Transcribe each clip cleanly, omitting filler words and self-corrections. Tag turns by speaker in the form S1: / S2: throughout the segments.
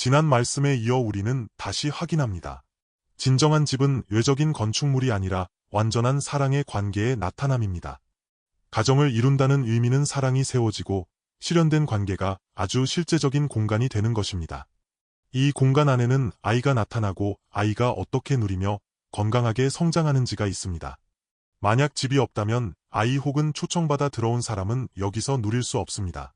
S1: 지난 말씀에 이어 우리는 다시 확인합니다. 진정한 집은 외적인 건축물이 아니라 완전한 사랑의 관계의 나타남입니다. 가정을 이룬다는 의미는 사랑이 세워지고 실현된 관계가 아주 실제적인 공간이 되는 것입니다. 이 공간 안에는 아이가 나타나고 아이가 어떻게 누리며 건강하게 성장하는지가 있습니다. 만약 집이 없다면 아이 혹은 초청받아 들어온 사람은 여기서 누릴 수 없습니다.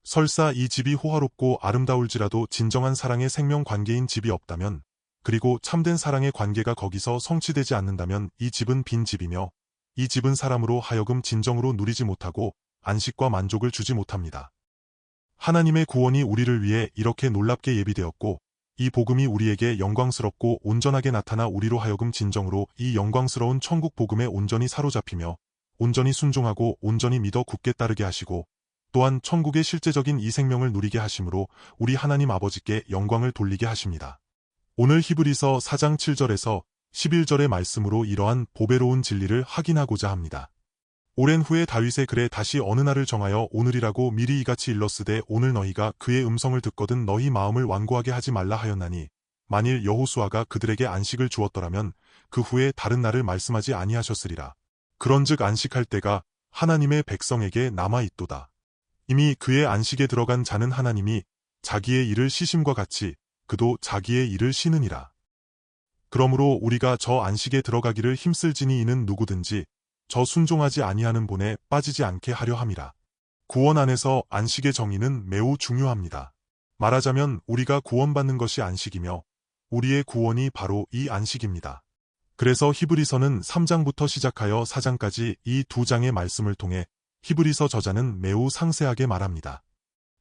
S1: 설사 이 집이 호화롭고 아름다울지라도 진정한 사랑의 생명 관계인 집이 없다면, 그리고 참된 사랑의 관계가 거기서 성취되지 않는다면 이 집은 빈 집이며 이 집은 사람으로 하여금 진정으로 누리지 못하고 안식과 만족을 주지 못합니다. 하나님의 구원이 우리를 위해 이렇게 놀랍게 예비되었고 이 복음이 우리에게 영광스럽고 온전하게 나타나 우리로 하여금 진정으로 이 영광스러운 천국 복음에 온전히 사로잡히며 온전히 순종하고 온전히 믿어 굳게 따르게 하시고 또한 천국의 실제적인 이 생명을 누리게 하심으로 우리 하나님 아버지께 영광을 돌리게 하십니다. 오늘 히브리서 4장 7절에서 11절의 말씀으로 이러한 보배로운 진리를 확인하고자 합니다. 오랜 후에 다윗의 글에 다시 어느 날을 정하여 오늘이라고 미리 이같이 일렀으되 오늘 너희가 그의 음성을 듣거든 너희 마음을 완고하게 하지 말라 하였나니 만일 여호수아가 그들에게 안식을 주었더라면 그 후에 다른 날을 말씀하지 아니하셨으리라. 그런즉 안식할 때가 하나님의 백성에게 남아있도다. 이미 그의 안식에 들어간 자는 하나님이 자기의 일을 쉬심과 같이 그도 자기의 일을 쉬느니라. 그러므로 우리가 저 안식에 들어가기를 힘쓸지니 이는 누구든지 저 순종하지 아니하는 본에 빠지지 않게 하려 함이라. 구원 안에서 안식의 정의는 매우 중요합니다. 말하자면 우리가 구원받는 것이 안식이며 우리의 구원이 바로 이 안식입니다. 그래서 히브리서는 3장부터 시작하여 4장까지 이 두 장의 말씀을 통해 히브리서 저자는 매우 상세하게 말합니다.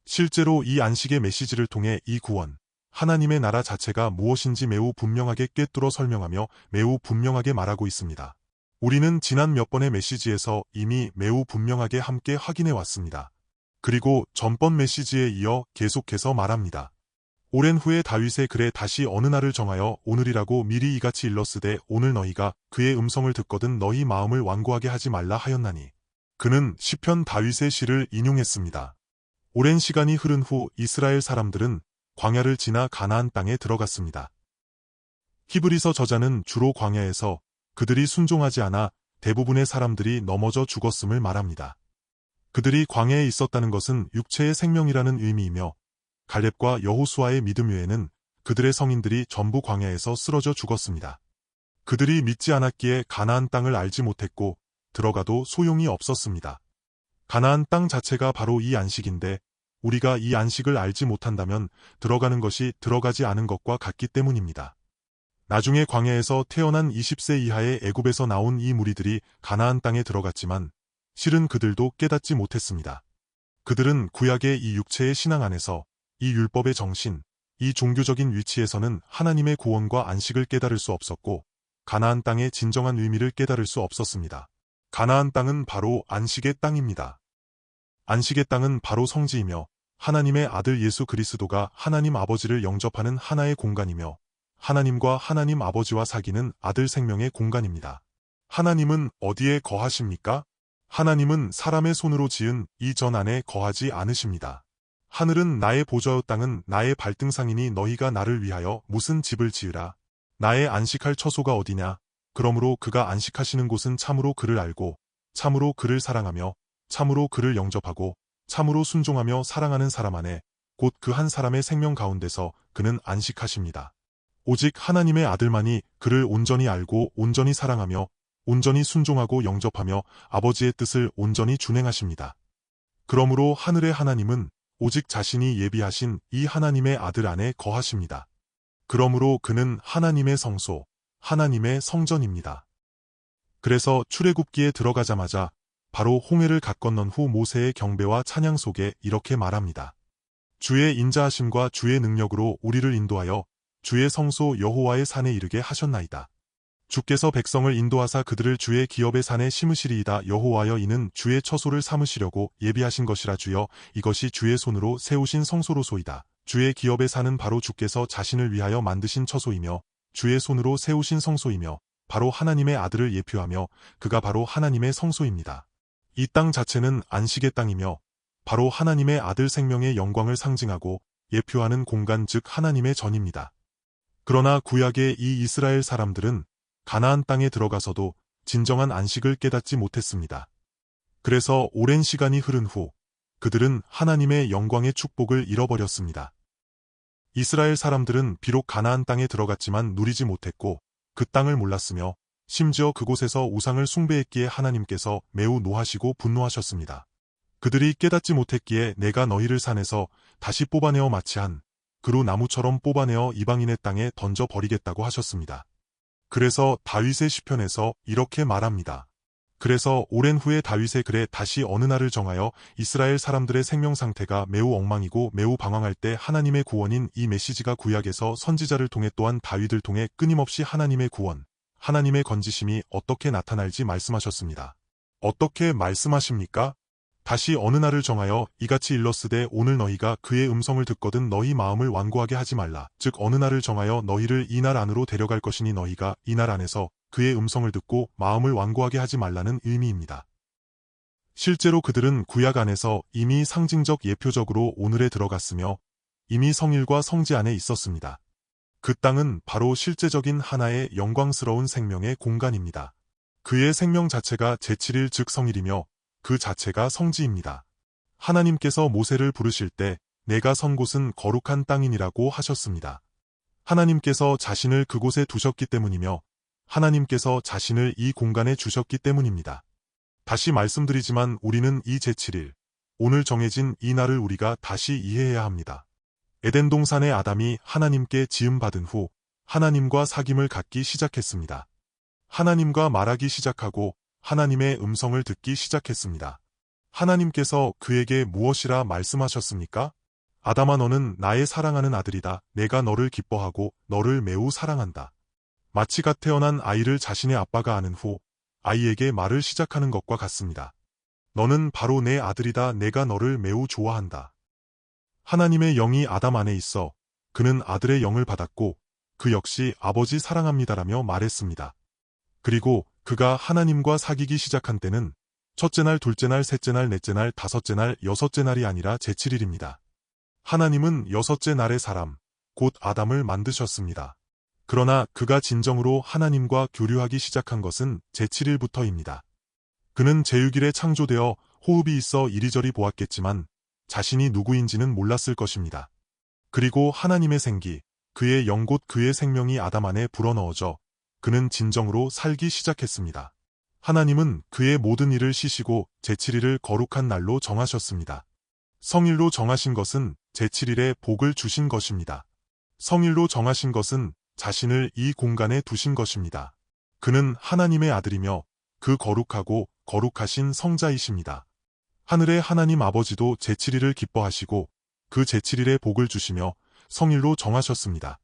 S1: 실제로 이 안식의 메시지를 통해 이 구원, 하나님의 나라 자체가 무엇인지 매우 분명하게 꿰뚫어 설명하며 매우 분명하게 말하고 있습니다. 우리는 지난 몇 번의 메시지에서 이미 매우 분명하게 함께 확인해 왔습니다. 그리고 전번 메시지에 이어 계속해서 말합니다. 오랜 후에 다윗의 글에 다시 어느 날을 정하여 오늘이라고 미리 이같이 일렀으되 오늘 너희가 그의 음성을 듣거든 너희 마음을 완고하게 하지 말라 하였나니. 그는 시편 다윗의 시를 인용했습니다. 오랜 시간이 흐른 후 이스라엘 사람들은 광야를 지나 가나안 땅에 들어갔습니다. 히브리서 저자는 주로 광야에서 그들이 순종하지 않아 대부분의 사람들이 넘어져 죽었음을 말합니다. 그들이 광야에 있었다는 것은 육체의 생명이라는 의미이며 갈렙과 여호수아의 믿음 외에는 그들의 성인들이 전부 광야에서 쓰러져 죽었습니다. 그들이 믿지 않았기에 가나안 땅을 알지 못했고 들어가도 소용이 없었습니다. 가나안 땅 자체가 바로 이 안식인데 우리가 이 안식을 알지 못한다면 들어가는 것이 들어가지 않은 것과 같기 때문입니다. 나중에 광야에서 태어난 20세 이하의 애굽에서 나온 이 무리들이 가나안 땅에 들어갔지만 실은 그들도 깨닫지 못했습니다. 그들은 구약의 이 육체의 신앙 안에서 이 율법의 정신, 이 종교적인 위치에서는 하나님의 구원과 안식을 깨달을 수 없었고 가나안 땅의 진정한 의미를 깨달을 수 없었습니다. 가나안 땅은 바로 안식의 땅입니다. 안식의 땅은 바로 성지이며 하나님의 아들 예수 그리스도가 하나님 아버지를 영접하는 하나의 공간이며 하나님과 하나님 아버지와 사귀는 아들 생명의 공간입니다. 하나님은 어디에 거하십니까? 하나님은 사람의 손으로 지은 이 전 안에 거하지 않으십니다. 하늘은 나의 보좌요 땅은 나의 발등상이니 너희가 나를 위하여 무슨 집을 지으라. 나의 안식할 처소가 어디냐? 그러므로 그가 안식하시는 곳은 참으로 그를 알고 참으로 그를 사랑하며 참으로 그를 영접하고 참으로 순종하며 사랑하는 사람 안에 곧 그 한 사람의 생명 가운데서 그는 안식하십니다. 오직 하나님의 아들만이 그를 온전히 알고 온전히 사랑하며 온전히 순종하고 영접하며 아버지의 뜻을 온전히 준행하십니다. 그러므로 하늘의 하나님은 오직 자신이 예비하신 이 하나님의 아들 안에 거하십니다. 그러므로 그는 하나님의 성소, 하나님의 성전입니다. 그래서 출애굽기에 들어가자마자 바로 홍해를 갓 건넌 후 모세의 경배와 찬양 속에 이렇게 말합니다. 주의 인자하심과 주의 능력으로 우리를 인도하여 주의 성소 여호와의 산에 이르게 하셨나이다. 주께서 백성을 인도하사 그들을 주의 기업의 산에 심으시리이다. 여호와여 이는 주의 처소를 삼으시려고 예비하신 것이라. 주여 이것이 주의 손으로 세우신 성소로소이다. 주의 기업의 산은 바로 주께서 자신을 위하여 만드신 처소이며 주의 손으로 세우신 성소이며 바로 하나님의 아들을 예표하며 그가 바로 하나님의 성소입니다. 이 땅 자체는 안식의 땅이며 바로 하나님의 아들 생명의 영광을 상징하고 예표하는 공간 즉 하나님의 전입니다. 그러나 구약의 이 이스라엘 사람들은 가나안 땅에 들어가서도 진정한 안식을 깨닫지 못했습니다. 그래서 오랜 시간이 흐른 후 그들은 하나님의 영광의 축복을 잃어버렸습니다. 이스라엘 사람들은 비록 가나안 땅에 들어갔지만 누리지 못했고 그 땅을 몰랐으며 심지어 그곳에서 우상을 숭배했기에 하나님께서 매우 노하시고 분노하셨습니다. 그들이 깨닫지 못했기에 내가 너희를 산에서 다시 뽑아내어 마치 한 그루 나무처럼 뽑아내어 이방인의 땅에 던져 버리겠다고 하셨습니다. 그래서 다윗의 시편에서 이렇게 말합니다. 그래서 오랜 후에 다윗의 글에 다시 어느 날을 정하여 이스라엘 사람들의 생명 상태가 매우 엉망이고 매우 방황할 때 하나님의 구원인 이 메시지가 구약에서 선지자를 통해 또한 다윗을 통해 끊임없이 하나님의 구원, 하나님의 건지심이 어떻게 나타날지 말씀하셨습니다. 어떻게 말씀하십니까? 다시 어느 날을 정하여 이같이 일렀으되 오늘 너희가 그의 음성을 듣거든 너희 마음을 완고하게 하지 말라. 즉 어느 날을 정하여 너희를 이 날 안으로 데려갈 것이니 너희가 이 날 안에서 그의 음성을 듣고 마음을 완고하게 하지 말라는 의미입니다. 실제로 그들은 구약 안에서 이미 상징적 예표적으로 오늘에 들어갔으며 이미 성일과 성지 안에 있었습니다. 그 땅은 바로 실제적인 하나의 영광스러운 생명의 공간입니다. 그의 생명 자체가 제7일 즉 성일이며 그 자체가 성지입니다. 하나님께서 모세를 부르실 때 내가 선 곳은 거룩한 땅이니라고 하셨습니다. 하나님께서 자신을 그곳에 두셨기 때문이며 하나님께서 자신을 이 공간에 주셨기 때문입니다. 다시 말씀드리지만 우리는 이 제7일, 오늘 정해진 이 날을 우리가 다시 이해해야 합니다. 에덴 동산의 아담이 하나님께 지음받은 후 하나님과 사귐을 갖기 시작했습니다. 하나님과 말하기 시작하고 하나님의 음성을 듣기 시작했습니다. 하나님께서 그에게 무엇이라 말씀하셨습니까? 아담아 너는 나의 사랑하는 아들이다. 내가 너를 기뻐하고 너를 매우 사랑한다. 마치 갓 태어난 아이를 자신의 아빠가 아는 후 아이에게 말을 시작하는 것과 같습니다. 너는 바로 내 아들이다. 내가 너를 매우 좋아한다. 하나님의 영이 아담 안에 있어 그는 아들의 영을 받았고 그 역시 아버지 사랑합니다라며 말했습니다. 그리고 그가 하나님과 사귀기 시작한 때는 첫째 날, 둘째 날, 셋째 날, 넷째 날, 다섯째 날, 여섯째 날이 아니라 제7일입니다. 하나님은 여섯째 날의 사람, 곧 아담을 만드셨습니다. 그러나 그가 진정으로 하나님과 교류하기 시작한 것은 제7일부터입니다. 그는 제6일에 창조되어 호흡이 있어 이리저리 보았겠지만 자신이 누구인지는 몰랐을 것입니다. 그리고 하나님의 생기, 그의 영 곧 그의 생명이 아담 안에 불어넣어져 그는 진정으로 살기 시작했습니다. 하나님은 그의 모든 일을 쉬시고 제7일을 거룩한 날로 정하셨습니다. 성일로 정하신 것은 제7일에 복을 주신 것입니다. 성일로 정하신 것은 자신을 이 공간에 두신 것입니다. 그는 하나님의 아들이며 그 거룩하고 거룩하신 성자이십니다. 하늘의 하나님 아버지도 제7일을 기뻐하시고 그 제7일에 복을 주시며 성일로 정하셨습니다.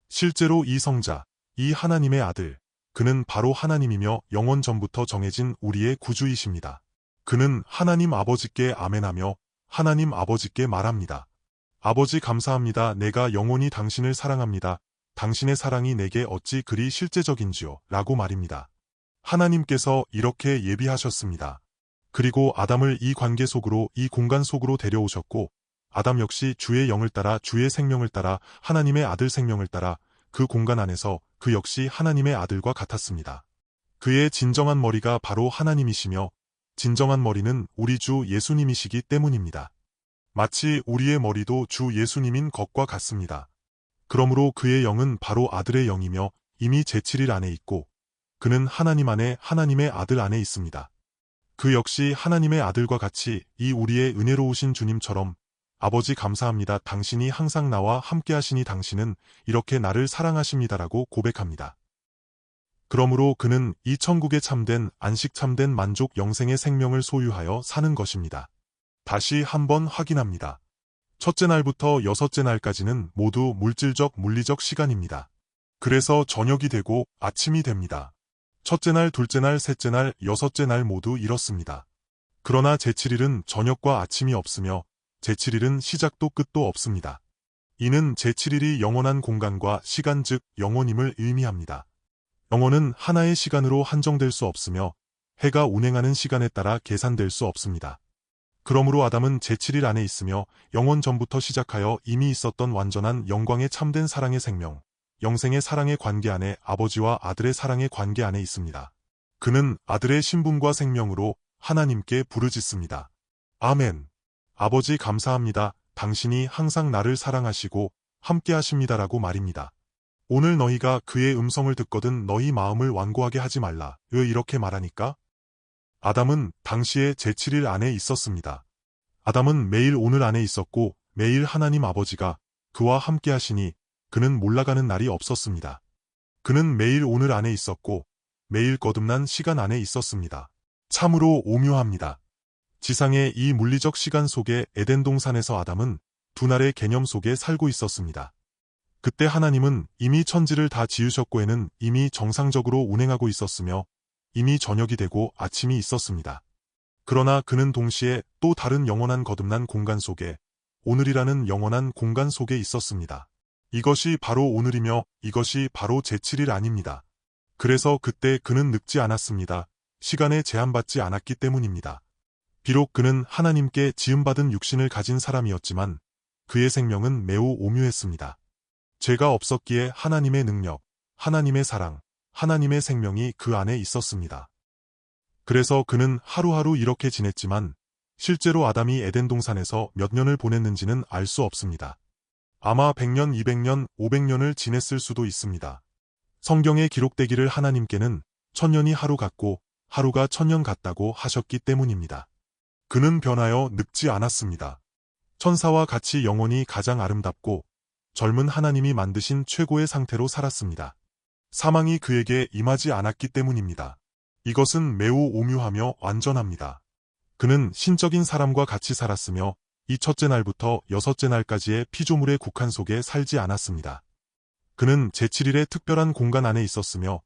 S1: 실제로 이 성자, 이 하나님의 아들, 그는 바로 하나님이며 영원 전부터 정해진 우리의 구주이십니다. 그는 하나님 아버지께 아멘하며 하나님 아버지께 말합니다. 아버지 감사합니다. 내가 영원히 당신을 사랑합니다. 당신의 사랑이 내게 어찌 그리 실제적인지요? 라고 말입니다. 하나님께서 이렇게 예비하셨습니다. 그리고 아담을 이 관계 속으로, 이 공간 속으로 데려오셨고 아담 역시 주의 영을 따라 주의 생명을 따라 하나님의 아들 생명을 따라 그 공간 안에서 그 역시 하나님의 아들과 같았습니다. 그의 진정한 머리가 바로 하나님이시며 진정한 머리는 우리 주 예수님이시기 때문입니다. 마치 우리의 머리도 주 예수님인 것과 같습니다. 그러므로 그의 영은 바로 아들의 영이며 이미 제7일 안에 있고 그는 하나님 안에 하나님의 아들 안에 있습니다. 그 역시 하나님의 아들과 같이 이 우리의 은혜로우신 주님처럼 아버지 감사합니다. 당신이 항상 나와 함께 하시니 당신은 이렇게 나를 사랑하십니다라고 고백합니다. 그러므로 그는 이 천국에 참된 안식 참된 만족 영생의 생명을 소유하여 사는 것입니다. 다시 한번 확인합니다. 첫째 날부터 여섯째 날까지는 모두 물질적 물리적 시간입니다. 그래서 저녁이 되고 아침이 됩니다. 첫째 날, 둘째 날, 셋째 날, 여섯째 날 모두 이렇습니다. 그러나 제7일은 저녁과 아침이 없으며 제7일은 시작도 끝도 없습니다. 이는 제7일이 영원한 공간과 시간 즉 영원임을 의미합니다. 영원은 하나의 시간으로 한정될 수 없으며 해가 운행하는 시간에 따라 계산될 수 없습니다. 그러므로 아담은 제7일 안에 있으며 영원 전부터 시작하여 이미 있었던 완전한 영광의 참된 사랑의 생명, 영생의 사랑의 관계 안에 아버지와 아들의 사랑의 관계 안에 있습니다. 그는 아들의 신분과 생명으로 하나님께 부르짖습니다. 아멘. 아버지 감사합니다. 당신이 항상 나를 사랑하시고 함께 하십니다라고 말입니다. 오늘 너희가 그의 음성을 듣거든 너희 마음을 완고하게 하지 말라. 왜 이렇게 말하니까? 아담은 당시에 제7일 안에 있었습니다. 아담은 매일 오늘 안에 있었고 매일 하나님 아버지가 그와 함께 하시니 그는 몰라가는 날이 없었습니다. 그는 매일 오늘 안에 있었고 매일 거듭난 시간 안에 있었습니다. 참으로 오묘합니다. 지상의 이 물리적 시간 속에 에덴 동산에서 아담은 두 날의 개념 속에 살고 있었습니다. 그때 하나님은 이미 천지를 다 지으셨고 해는 이미 정상적으로 운행하고 있었으며 이미 저녁이 되고 아침이 있었습니다. 그러나 그는 동시에 또 다른 영원한 거듭난 공간 속에 오늘이라는 영원한 공간 속에 있었습니다. 이것이 바로 오늘이며 이것이 바로 제7일 아닙니다. 그래서 그때 그는 늙지 않았습니다. 시간에 제한받지 않았기 때문입니다. 비록 그는 하나님께 지음받은 육신을 가진 사람이었지만 그의 생명은 매우 오묘했습니다. 죄가 없었기에 하나님의 능력, 하나님의 사랑, 하나님의 생명이 그 안에 있었습니다. 그래서 그는 하루하루 이렇게 지냈지만 실제로 아담이 에덴 동산에서 몇 년을 보냈는지는 알 수 없습니다. 아마 100년, 200년, 500년을 지냈을 수도 있습니다. 성경에 기록되기를 하나님께는 1000년이 하루 같고 하루가 1000년 같다고 하셨기 때문입니다. 그는 변하여 늙지 않았습니다. 천사와 같이 영원히 가장 아름답고 젊은 하나님이 만드신 최고의 상태로 살았습니다. 사망이 그에게 임하지 않았기 때문입니다. 이것은 매우 오묘하며 완전합니다. 그는 신적인 사람과 같이 살았으며 이 첫째 날부터 여섯째 날까지의 피조물의 국한 속에 살지 않았습니다. 그는 제7일의 특별한 공간 안에 있었으며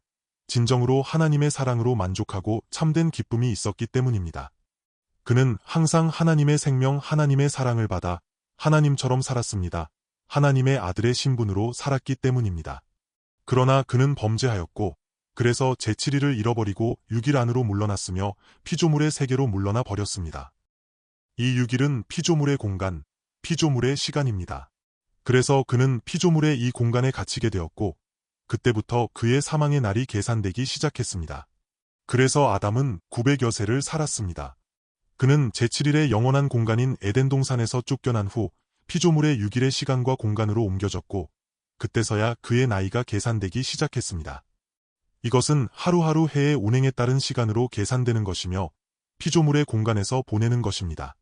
S1: 진정으로 하나님의 사랑으로 만족하고 참된 기쁨이 있었기 때문입니다. 그는 항상 하나님의 생명, 하나님의 사랑을 받아 하나님처럼 살았습니다. 하나님의 아들의 신분으로 살았기 때문입니다. 그러나 그는 범죄하였고 그래서 제7일을 잃어버리고 6일 안으로 물러났으며 피조물의 세계로 물러나 버렸습니다. 이 6일은 피조물의 공간, 피조물의 시간입니다. 그래서 그는 피조물의 이 공간에 갇히게 되었고 그때부터 그의 사망의 날이 계산되기 시작했습니다. 그래서 아담은 900여 세를 살았습니다. 그는 제7일의 영원한 공간인 에덴 동산에서 쫓겨난 후 피조물의 6일의 시간과 공간으로 옮겨졌고 그때서야 그의 나이가 계산되기 시작했습니다. 이것은 하루하루 해의 운행에 따른 시간으로 계산되는 것이며 피조물의 공간에서 보내는 것입니다.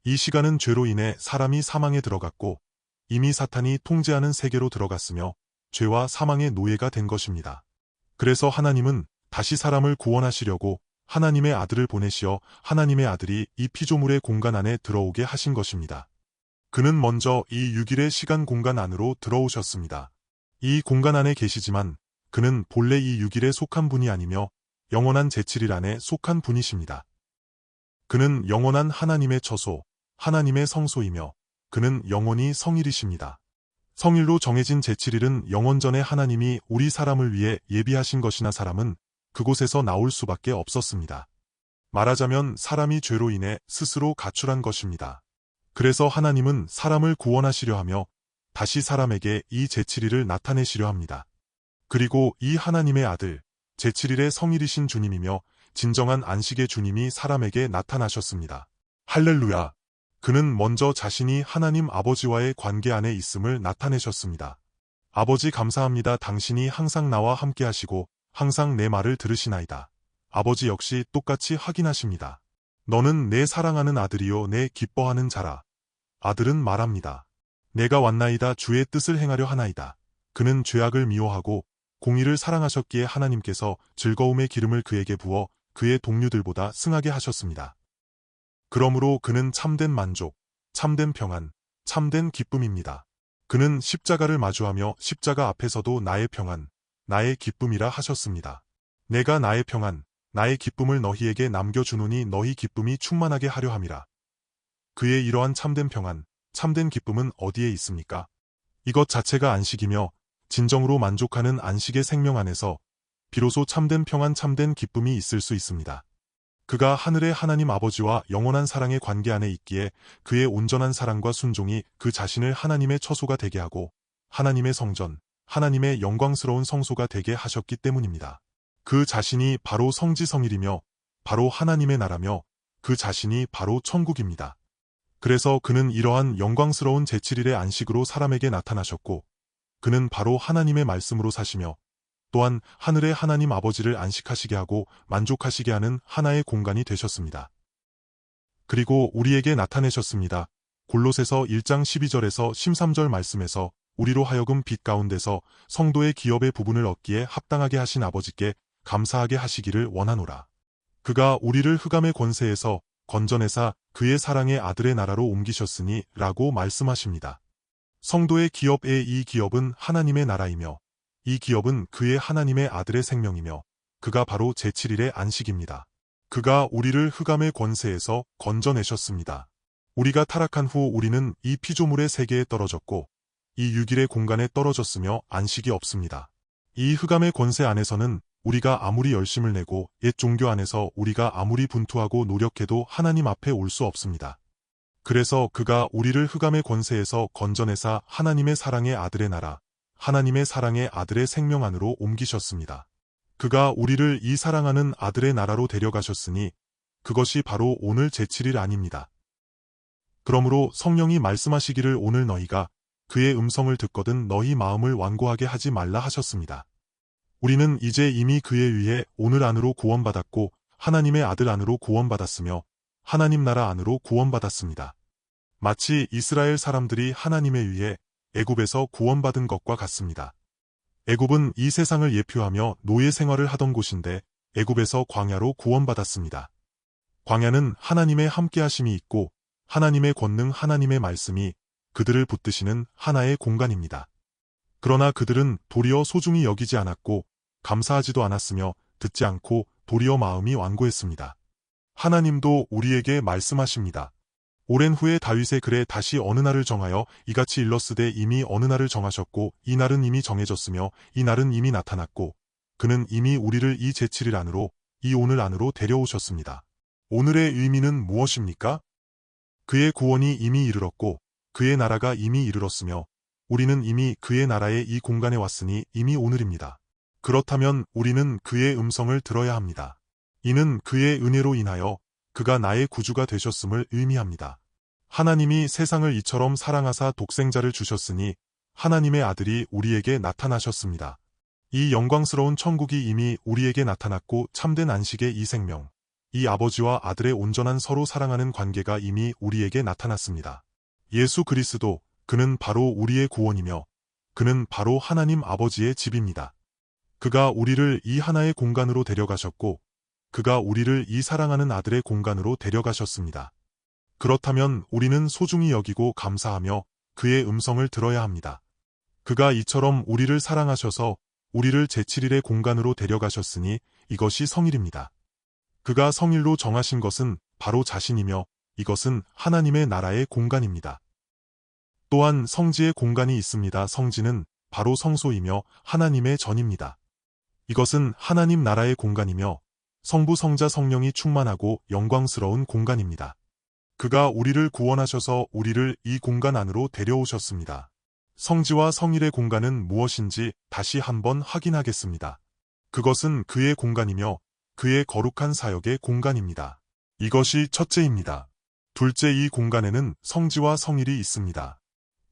S1: 이 시간은 죄로 인해 사람이 사망에 들어갔고 이미 사탄이 통제하는 세계로 들어갔으며 죄와 사망의 노예가 된 것입니다. 그래서 하나님은 다시 사람을 구원하시려고 하나님의 아들을 보내시어 하나님의 아들이 이 피조물의 공간 안에 들어오게 하신 것입니다. 그는 먼저 이 6일의 시간 공간 안으로 들어오셨습니다. 이 공간 안에 계시지만 그는 본래 이 6일에 속한 분이 아니며 영원한 제7일 안에 속한 분이십니다. 그는 영원한 하나님의 처소, 하나님의 성소이며 그는 영원히 성일이십니다. 성일로 정해진 제7일은 영원 전에 하나님이 우리 사람을 위해 예비하신 것이나 사람은 그곳에서 나올 수밖에 없었습니다. 말하자면 사람이 죄로 인해 스스로 가출한 것입니다. 그래서 하나님은 사람을 구원하시려 하며 다시 사람에게 이 제7일을 나타내시려 합니다. 그리고 이 하나님의 아들, 제7일의 성일이신 주님이며 진정한 안식의 주님이 사람에게 나타나셨습니다. 할렐루야! 그는 먼저 자신이 하나님 아버지와의 관계 안에 있음을 나타내셨습니다. 아버지 감사합니다. 당신이 항상 나와 함께 하시고 항상 내 말을 들으시나이다. 아버지 역시 똑같이 확인하십니다. 너는 내 사랑하는 아들이요 내 기뻐하는 자라. 아들은 말합니다. 내가 왔나이다. 주의 뜻을 행하려 하나이다. 그는 죄악을 미워하고 공의를 사랑하셨기에 하나님께서 즐거움의 기름을 그에게 부어 그의 동료들보다 승하게 하셨습니다. 그러므로 그는 참된 만족, 참된 평안, 참된 기쁨입니다. 그는 십자가를 마주하며 십자가 앞에서도 나의 평안, 나의 기쁨이라 하셨습니다. 내가 나의 평안, 나의 기쁨을 너희에게 남겨주노니 너희 기쁨이 충만하게 하려 함이라. 그의 이러한 참된 평안, 참된 기쁨은 어디에 있습니까? 이것 자체가 안식이며 진정으로 만족하는 안식의 생명 안에서 비로소 참된 평안, 참된 기쁨이 있을 수 있습니다. 그가 하늘의 하나님 아버지와 영원한 사랑의 관계 안에 있기에 그의 온전한 사랑과 순종이 그 자신을 하나님의 처소가 되게 하고 하나님의 성전, 하나님의 영광스러운 성소가 되게 하셨기 때문입니다. 그 자신이 바로 성지성일이며 바로 하나님의 나라며 그 자신이 바로 천국입니다. 그래서 그는 이러한 영광스러운 제7일의 안식으로 사람에게 나타나셨고 그는 바로 하나님의 말씀으로 사시며 또한 하늘의 하나님 아버지를 안식하시게 하고 만족하시게 하는 하나의 공간이 되셨습니다. 그리고 우리에게 나타내셨습니다. 골로새서 1장 12절에서 13절 말씀에서 우리로 하여금 빛 가운데서 성도의 기업의 부분을 얻기에 합당하게 하신 아버지께 감사하게 하시기를 원하노라. 그가 우리를 흑암의 권세에서 건져내사 그의 사랑의 아들의 나라로 옮기셨으니 라고 말씀하십니다. 성도의 기업의 이 기업은 하나님의 나라이며 이 기업은 그의 하나님의 아들의 생명이며 그가 바로 제7일의 안식입니다. 그가 우리를 흑암의 권세에서 건져내셨습니다. 우리가 타락한 후 우리는 이 피조물의 세계에 떨어졌고 이 6일의 공간에 떨어졌으며 안식이 없습니다. 이 흑암의 권세 안에서는 우리가 아무리 열심을 내고 옛 종교 안에서 우리가 아무리 분투하고 노력해도 하나님 앞에 올 수 없습니다. 그래서 그가 우리를 흑암의 권세에서 건져내사 하나님의 사랑의 아들의 나라, 하나님의 사랑의 아들의 생명 안으로 옮기셨습니다. 그가 우리를 이 사랑하는 아들의 나라로 데려가셨으니 그것이 바로 오늘 제7일 아닙니다. 그러므로 성령이 말씀하시기를 오늘 너희가 그의 음성을 듣거든 너희 마음을 완고하게 하지 말라 하셨습니다. 우리는 이제 이미 그에 의해 오늘 안으로 구원받았고 하나님의 아들 안으로 구원받았으며 하나님 나라 안으로 구원받았습니다. 마치 이스라엘 사람들이 하나님에 의해 애굽에서 구원받은 것과 같습니다. 애굽은 이 세상을 예표하며 노예 생활을 하던 곳인데 애굽에서 광야로 구원받았습니다. 광야는 하나님의 함께하심이 있고 하나님의 권능 하나님의 말씀이 그들을 붙드시는 하나의 공간입니다. 그러나 그들은 도리어 소중히 여기지 않았고 감사하지도 않았으며 듣지 않고 도리어 마음이 완고했습니다. 하나님도 우리에게 말씀하십니다. 오랜 후에 다윗의 글에 다시 어느 날을 정하여 이같이 일렀으되 이미 어느 날을 정하셨고 이 날은 이미 정해졌으며 이 날은 이미 나타났고 그는 이미 우리를 이 제7일 안으로 이 오늘 안으로 데려오셨습니다. 오늘의 의미는 무엇입니까? 그의 구원이 이미 이르렀고 그의 나라가 이미 이르렀으며 우리는 이미 그의 나라의 이 공간에 왔으니 이미 오늘입니다. 그렇다면 우리는 그의 음성을 들어야 합니다. 이는 그의 은혜로 인하여 그가 나의 구주가 되셨음을 의미합니다. 하나님이 세상을 이처럼 사랑하사 독생자를 주셨으니 하나님의 아들이 우리에게 나타나셨습니다. 이 영광스러운 천국이 이미 우리에게 나타났고 참된 안식의 이 생명, 이 아버지와 아들의 온전한 서로 사랑하는 관계가 이미 우리에게 나타났습니다. 예수 그리스도, 그는 바로 우리의 구원이며 그는 바로 하나님 아버지의 집입니다. 그가 우리를 이 하나의 공간으로 데려가셨고 그가 우리를 이 사랑하는 아들의 공간으로 데려가셨습니다. 그렇다면 우리는 소중히 여기고 감사하며 그의 음성을 들어야 합니다. 그가 이처럼 우리를 사랑하셔서 우리를 제7일의 공간으로 데려가셨으니 이것이 성일입니다. 그가 성일로 정하신 것은 바로 자신이며 이것은 하나님의 나라의 공간입니다. 또한 성지의 공간이 있습니다. 성지는 바로 성소이며 하나님의 전입니다. 이것은 하나님 나라의 공간이며 성부 성자 성령이 충만하고 영광스러운 공간입니다. 그가 우리를 구원하셔서 우리를 이 공간 안으로 데려오셨습니다. 성지와 성일의 공간은 무엇인지 다시 한번 확인하겠습니다. 그것은 그의 공간이며 그의 거룩한 사역의 공간입니다. 이것이 첫째입니다. 둘째, 이 공간에는 성지와 성일이 있습니다.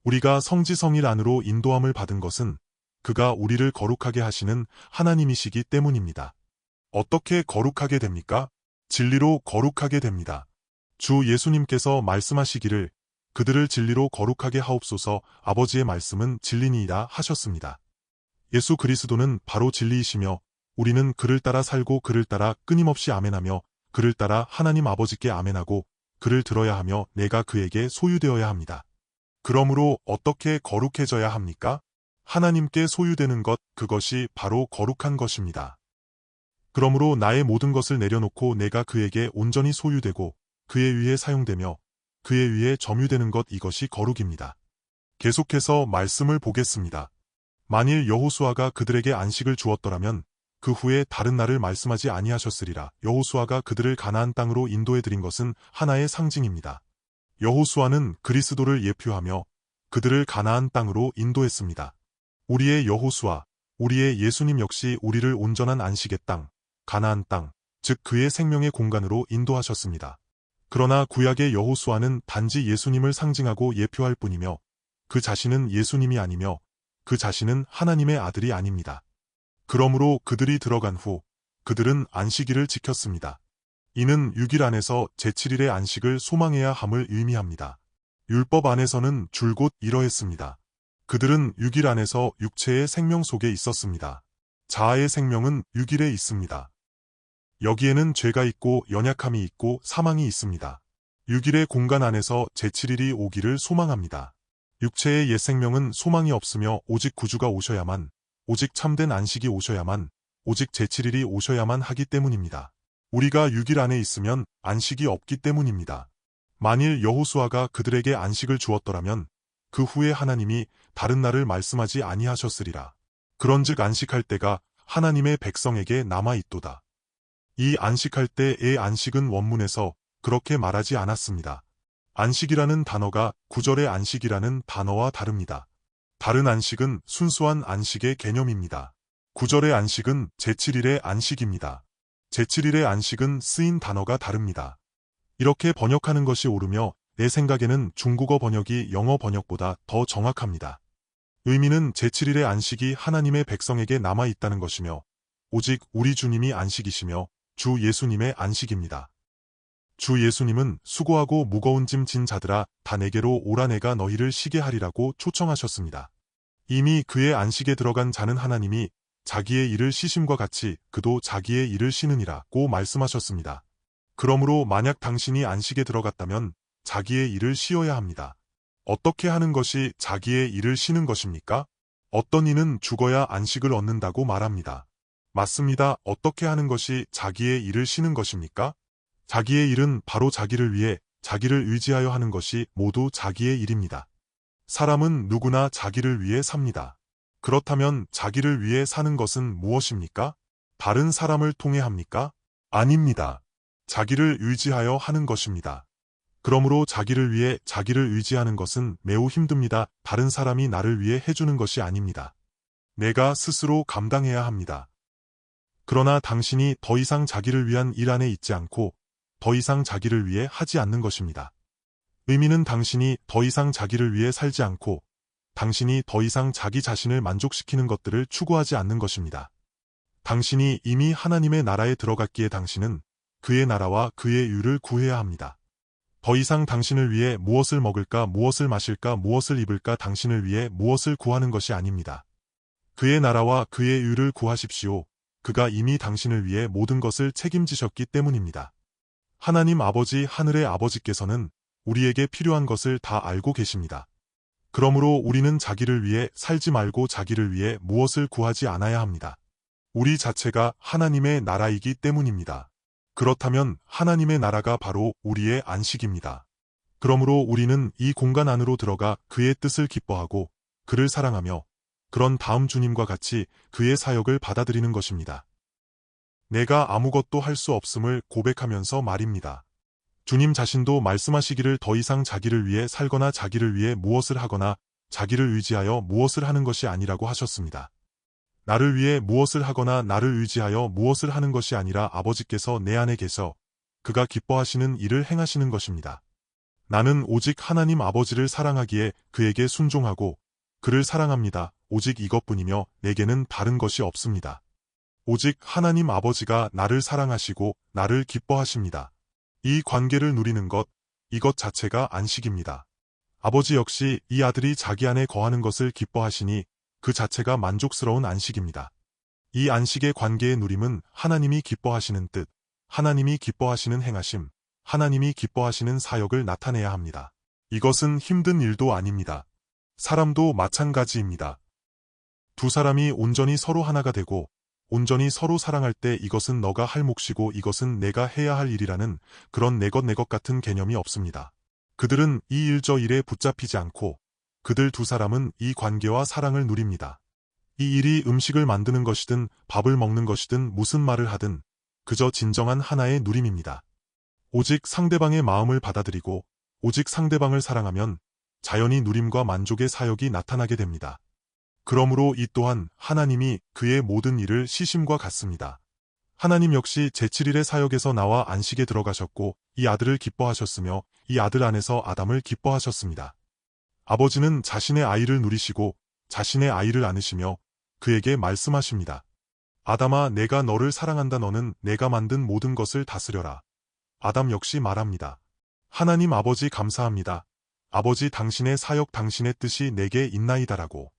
S1: 우리가 성지 성일 안으로 인도함을 받은 것은 그가 우리를 거룩하게 하시는 하나님이시기 때문입니다. 어떻게 거룩하게 됩니까? 진리로 거룩하게 됩니다. 주 예수님께서 말씀하시기를 그들을 진리로 거룩하게 하옵소서 아버지의 말씀은 진리니이다 하셨습니다. 예수 그리스도는 바로 진리이시며 우리는 그를 따라 살고 그를 따라 끊임없이 아멘하며 그를 따라 하나님 아버지께 아멘하고 그를 들어야 하며 내가 그에게 소유되어야 합니다. 그러므로 어떻게 거룩해져야 합니까? 하나님께 소유되는 것, 그것이 바로 거룩한 것입니다. 그러므로 나의 모든 것을 내려놓고 내가 그에게 온전히 소유되고 그에 의해 사용되며 그에 의해 점유되는 것, 이것이 거룩입니다. 계속해서 말씀을 보겠습니다. 만일 여호수아가 그들에게 안식을 주었더라면 그 후에 다른 날을 말씀하지 아니하셨으리라. 여호수아가 그들을 가나안 땅으로 인도해 드린 것은 하나의 상징입니다. 여호수아는 그리스도를 예표하며 그들을 가나안 땅으로 인도했습니다. 우리의 여호수아, 우리의 예수님 역시 우리를 온전한 안식의 땅, 가나안 땅, 즉 그의 생명의 공간으로 인도하셨습니다. 그러나 구약의 여호수아는 단지 예수님을 상징하고 예표할 뿐이며 그 자신은 예수님이 아니며 그 자신은 하나님의 아들이 아닙니다. 그러므로 그들이 들어간 후 그들은 안식일을 지켰습니다. 이는 6일 안에서 제7일의 안식을 소망해야 함을 의미합니다. 율법 안에서는 줄곧 이러했습니다. 그들은 6일 안에서 육체의 생명 속에 있었습니다. 자아의 생명은 6일에 있습니다. 여기에는 죄가 있고 연약함이 있고 사망이 있습니다. 6일의 공간 안에서 제7일이 오기를 소망합니다. 육체의 옛 생명은 소망이 없으며 오직 구주가 오셔야만, 오직 참된 안식이 오셔야만, 오직 제7일이 오셔야만 하기 때문입니다. 우리가 6일 안에 있으면 안식이 없기 때문입니다. 만일 여호수아가 그들에게 안식을 주었더라면 그 후에 하나님이 다른 날을 말씀하지 아니하셨으리라. 그런즉 안식할 때가 하나님의 백성에게 남아있도다. 이 안식할 때의 안식은 원문에서 그렇게 말하지 않았습니다. 안식이라는 단어가 구절의 안식이라는 단어와 다릅니다. 다른 안식은 순수한 안식의 개념입니다. 구절의 안식은 제7일의 안식입니다. 제7일의 안식은 쓰인 단어가 다릅니다. 이렇게 번역하는 것이 옳으며 내 생각에는 중국어 번역이 영어 번역보다 더 정확합니다. 의미는 제7일의 안식이 하나님의 백성에게 남아있다는 것이며 오직 우리 주님이 안식이시며 주 예수님의 안식입니다. 주 예수님은 수고하고 무거운 짐 진 자들아 다 내게로 오라 내가 너희를 쉬게 하리라고 초청하셨습니다. 이미 그의 안식에 들어간 자는 하나님이 자기의 일을 쉬심과 같이 그도 자기의 일을 쉬느니라고 말씀하셨습니다. 그러므로 만약 당신이 안식에 들어갔다면 자기의 일을 쉬어야 합니다. 어떻게 하는 것이 자기의 일을 쉬는 것입니까? 어떤 이는 죽어야 안식을 얻는다고 말합니다. 맞습니다. 어떻게 하는 것이 자기의 일을 쉬는 것입니까? 자기의 일은 바로 자기를 위해 자기를 의지하여 하는 것이 모두 자기의 일입니다. 사람은 누구나 자기를 위해 삽니다. 그렇다면 자기를 위해 사는 것은 무엇입니까? 다른 사람을 통해 합니까? 아닙니다. 자기를 의지하여 하는 것입니다. 그러므로 자기를 위해 자기를 의지하는 것은 매우 힘듭니다. 다른 사람이 나를 위해 해주는 것이 아닙니다. 내가 스스로 감당해야 합니다. 그러나 당신이 더 이상 자기를 위한 일 안에 있지 않고 더 이상 자기를 위해 하지 않는 것입니다. 의미는 당신이 더 이상 자기를 위해 살지 않고 당신이 더 이상 자기 자신을 만족시키는 것들을 추구하지 않는 것입니다. 당신이 이미 하나님의 나라에 들어갔기에 당신은 그의 나라와 그의 의를 구해야 합니다. 더 이상 당신을 위해 무엇을 먹을까, 무엇을 마실까, 무엇을 입을까, 당신을 위해 무엇을 구하는 것이 아닙니다. 그의 나라와 그의 의를 구하십시오. 그가 이미 당신을 위해 모든 것을 책임지셨기 때문입니다. 하나님 아버지, 하늘의 아버지께서는 우리에게 필요한 것을 다 알고 계십니다. 그러므로 우리는 자기를 위해 살지 말고 자기를 위해 무엇을 구하지 않아야 합니다. 우리 자체가 하나님의 나라이기 때문입니다. 그렇다면 하나님의 나라가 바로 우리의 안식입니다. 그러므로 우리는 이 공간 안으로 들어가 그의 뜻을 기뻐하고 그를 사랑하며 그런 다음 주님과 같이 그의 사역을 받아들이는 것입니다. 내가 아무것도 할 수 없음을 고백하면서 말입니다. 주님 자신도 말씀하시기를 더 이상 자기를 위해 살거나 자기를 위해 무엇을 하거나 자기를 의지하여 무엇을 하는 것이 아니라고 하셨습니다. 나를 위해 무엇을 하거나 나를 의지하여 무엇을 하는 것이 아니라 아버지께서 내 안에 계셔 그가 기뻐하시는 일을 행하시는 것입니다. 나는 오직 하나님 아버지를 사랑하기에 그에게 순종하고 그를 사랑합니다. 오직 이것뿐이며 내게는 다른 것이 없습니다. 오직 하나님 아버지가 나를 사랑하시고 나를 기뻐하십니다. 이 관계를 누리는 것, 이것 자체가 안식입니다. 아버지 역시 이 아들이 자기 안에 거하는 것을 기뻐하시니 그 자체가 만족스러운 안식입니다. 이 안식의 관계의 누림은 하나님이 기뻐하시는 뜻, 하나님이 기뻐하시는 행하심, 하나님이 기뻐하시는 사역을 나타내야 합니다. 이것은 힘든 일도 아닙니다. 사람도 마찬가지입니다. 두 사람이 온전히 서로 하나가 되고 온전히 서로 사랑할 때 이것은 너가 할 몫이고 이것은 내가 해야 할 일이라는 그런 내 것 같은 개념이 없습니다. 그들은 이 일 저 일에 붙잡히지 않고 그들 두 사람은 이 관계와 사랑을 누립니다. 이 일이 음식을 만드는 것이든 밥을 먹는 것이든 무슨 말을 하든 그저 진정한 하나의 누림입니다. 오직 상대방의 마음을 받아들이고 오직 상대방을 사랑하면 자연히 누림과 만족의 사역이 나타나게 됩니다. 그러므로 이 또한 하나님이 그의 모든 일을 시심과 같습니다. 하나님 역시 제7일의 사역에서 나와 안식에 들어가셨고 이 아들을 기뻐하셨으며 이 아들 안에서 아담을 기뻐하셨습니다. 아버지는 자신의 아이를 누리시고 자신의 아이를 안으시며 그에게 말씀하십니다. 아담아, 내가 너를 사랑한다. 너는 내가 만든 모든 것을 다스려라. 아담 역시 말합니다. 하나님 아버지 감사합니다. 아버지, 당신의 사역, 당신의 뜻이 내게 있나이다라고.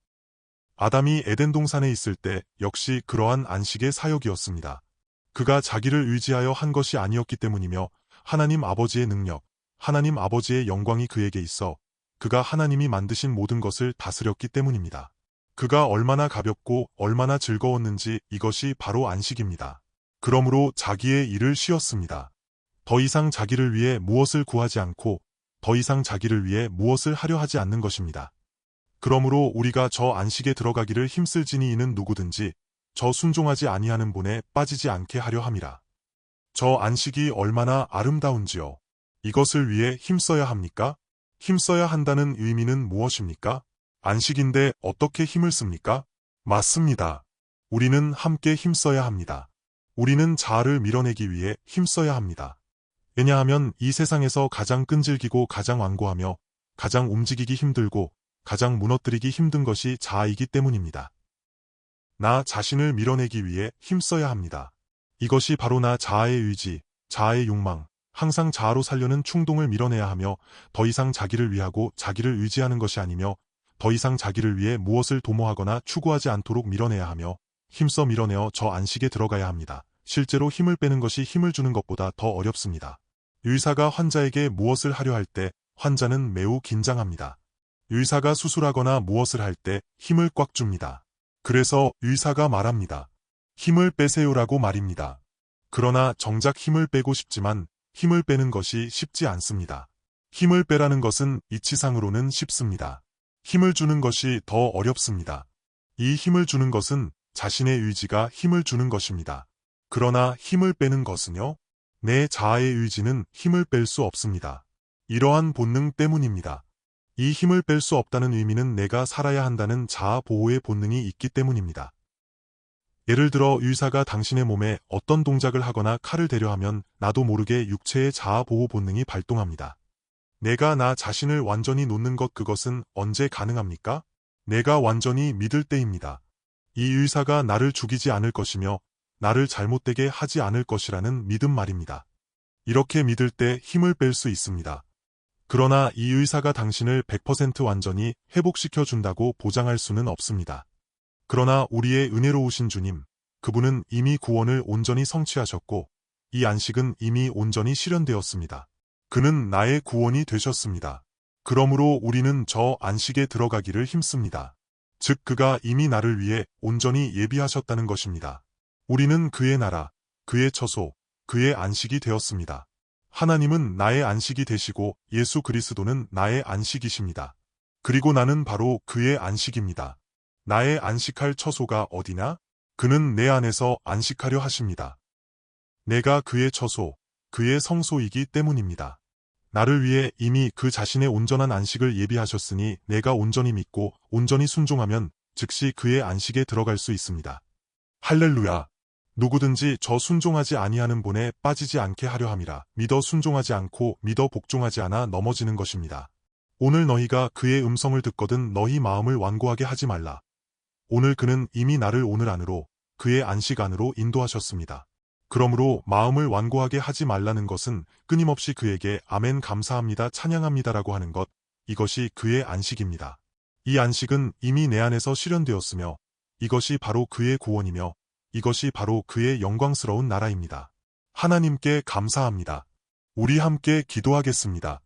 S1: 아담이 에덴 동산에 있을 때 역시 그러한 안식의 사역이었습니다. 그가 자기를 의지하여 한 것이 아니었기 때문이며 하나님 아버지의 능력, 하나님 아버지의 영광이 그에게 있어 그가 하나님이 만드신 모든 것을 다스렸기 때문입니다. 그가 얼마나 가볍고 얼마나 즐거웠는지 이것이 바로 안식입니다. 그러므로 자기의 일을 쉬었습니다. 더 이상 자기를 위해 무엇을 구하지 않고 더 이상 자기를 위해 무엇을 하려 하지 않는 것입니다. 그러므로 우리가 저 안식에 들어가기를 힘쓸지니 이는 누구든지 저 순종하지 아니하는 본에 빠지지 않게 하려 함이라. 저 안식이 얼마나 아름다운지요. 이것을 위해 힘써야 합니까? 힘써야 한다는 의미는 무엇입니까? 안식인데 어떻게 힘을 씁니까? 맞습니다. 우리는 함께 힘써야 합니다. 우리는 자아를 밀어내기 위해 힘써야 합니다. 왜냐하면 이 세상에서 가장 끈질기고 가장 완고하며 가장 움직이기 힘들고 가장 무너뜨리기 힘든 것이 자아이기 때문입니다. 나 자신을 밀어내기 위해 힘써야 합니다. 이것이 바로 나 자아의 의지, 자아의 욕망, 항상 자아로 살려는 충동을 밀어내야 하며 더 이상 자기를 위하고 자기를 의지하는 것이 아니며 더 이상 자기를 위해 무엇을 도모하거나 추구하지 않도록 밀어내야 하며 힘써 밀어내어 저 안식에 들어가야 합니다. 실제로 힘을 빼는 것이 힘을 주는 것보다 더 어렵습니다. 의사가 환자에게 무엇을 하려 할 때 환자는 매우 긴장합니다. 의사가 수술하거나 무엇을 할 때 힘을 꽉 줍니다. 그래서 의사가 말합니다. 힘을 빼세요라고 말입니다. 그러나 정작 힘을 빼고 싶지만 힘을 빼는 것이 쉽지 않습니다. 힘을 빼라는 것은 이치상으로는 쉽습니다. 힘을 주는 것이 더 어렵습니다. 이 힘을 주는 것은 자신의 의지가 힘을 주는 것입니다. 그러나 힘을 빼는 것은요? 내 자아의 의지는 힘을 뺄 수 없습니다. 이러한 본능 때문입니다. 이 힘을 뺄 수 없다는 의미는 내가 살아야 한다는 자아 보호의 본능이 있기 때문입니다. 예를 들어 의사가 당신의 몸에 어떤 동작을 하거나 칼을 대려 하면 나도 모르게 육체의 자아 보호 본능이 발동합니다. 내가 나 자신을 완전히 놓는 것, 그것은 언제 가능합니까? 내가 완전히 믿을 때입니다. 이 의사가 나를 죽이지 않을 것이며 나를 잘못되게 하지 않을 것이라는 믿음 말입니다. 이렇게 믿을 때 힘을 뺄 수 있습니다. 그러나 이 의사가 당신을 100% 완전히 회복시켜 준다고 보장할 수는 없습니다. 그러나 우리의 은혜로우신 주님, 그분은 이미 구원을 온전히 성취하셨고 이 안식은 이미 온전히 실현되었습니다. 그는 나의 구원이 되셨습니다. 그러므로 우리는 저 안식에 들어가기를 힘씁니다. 즉 그가 이미 나를 위해 온전히 예비하셨다는 것입니다. 우리는 그의 나라, 그의 처소, 그의 안식이 되었습니다. 하나님은 나의 안식이 되시고 예수 그리스도는 나의 안식이십니다. 그리고 나는 바로 그의 안식입니다. 나의 안식할 처소가 어디냐? 그는 내 안에서 안식하려 하십니다. 내가 그의 처소, 그의 성소이기 때문입니다. 나를 위해 이미 그 자신의 온전한 안식을 예비하셨으니 내가 온전히 믿고 온전히 순종하면 즉시 그의 안식에 들어갈 수 있습니다. 할렐루야! 누구든지 저 순종하지 아니하는 본에 빠지지 않게 하려 함이라. 믿어 순종하지 않고 믿어 복종하지 않아 넘어지는 것입니다. 오늘 너희가 그의 음성을 듣거든 너희 마음을 완고하게 하지 말라. 오늘 그는 이미 나를 오늘 안으로 그의 안식 안으로 인도하셨습니다. 그러므로 마음을 완고하게 하지 말라는 것은 끊임없이 그에게 아멘 감사합니다 찬양합니다라고 하는 것, 이것이 그의 안식입니다. 이 안식은 이미 내 안에서 실현되었으며 이것이 바로 그의 구원이며 이것이 바로 그의 영광스러운 나라입니다. 하나님께 감사합니다. 우리 함께 기도하겠습니다.